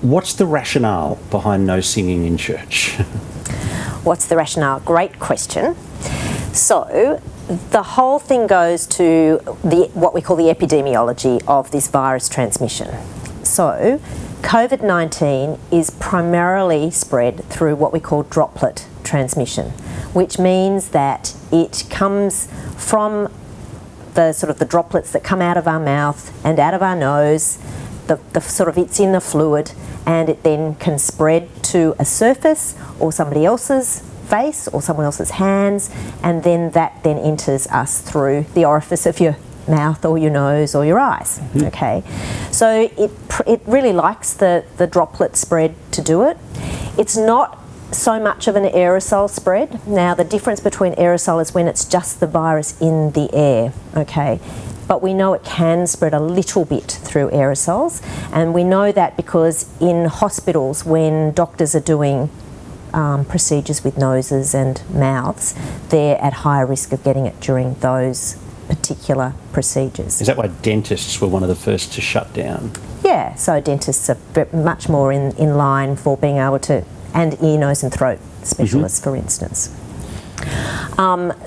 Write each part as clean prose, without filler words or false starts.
What's the rationale behind no singing in church? What's the rationale? Great question. So the whole thing goes to what we call the epidemiology of this virus transmission. So COVID-19 is primarily spread through what we call droplet transmission, which means that it comes from the sort of the droplets that come out of our mouth and out of our nose. It's in the fluid, and it then can spread to a surface or somebody else's face or someone else's hands, and then that then enters us through the orifice of your mouth or your nose or your eyes. Okay, so it really likes the droplet spread to do it. It's not so much of an aerosol spread. Now, the difference between aerosol is when it's just the virus in the air, okay? But we know it can spread a little bit through aerosols, and we know that because in hospitals, when doctors are doing procedures with noses and mouths, they're at higher risk of getting it during those particular procedures. Is that why dentists were one of the first to shut down? Yeah, so dentists are much more in line for being able to, and ear, nose and throat specialists, for instance.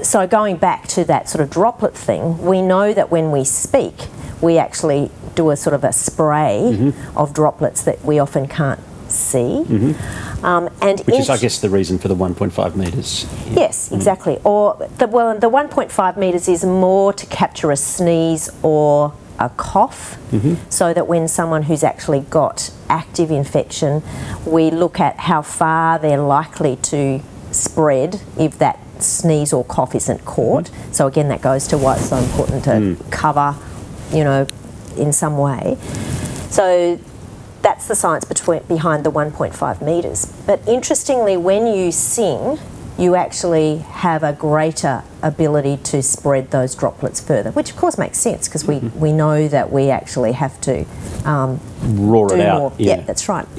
So going back to that sort of droplet thing, we know that when we speak, we actually do a sort of a spray of droplets that we often can't see. Which is, I guess, the reason for the 1.5 metres. Yes, exactly. Or the 1.5 metres is more to capture a sneeze or a cough, so that when someone who's actually got active infection, we look at how far they're likely to spread if that sneeze or cough isn't caught. So again, that goes to why it's so important to cover, in some way. So that's the science behind the 1.5 metres. But interestingly, when you sing, you actually have a greater ability to spread those droplets further, which of course makes sense because we know that we actually have to roar it out. More. Yeah, that's right.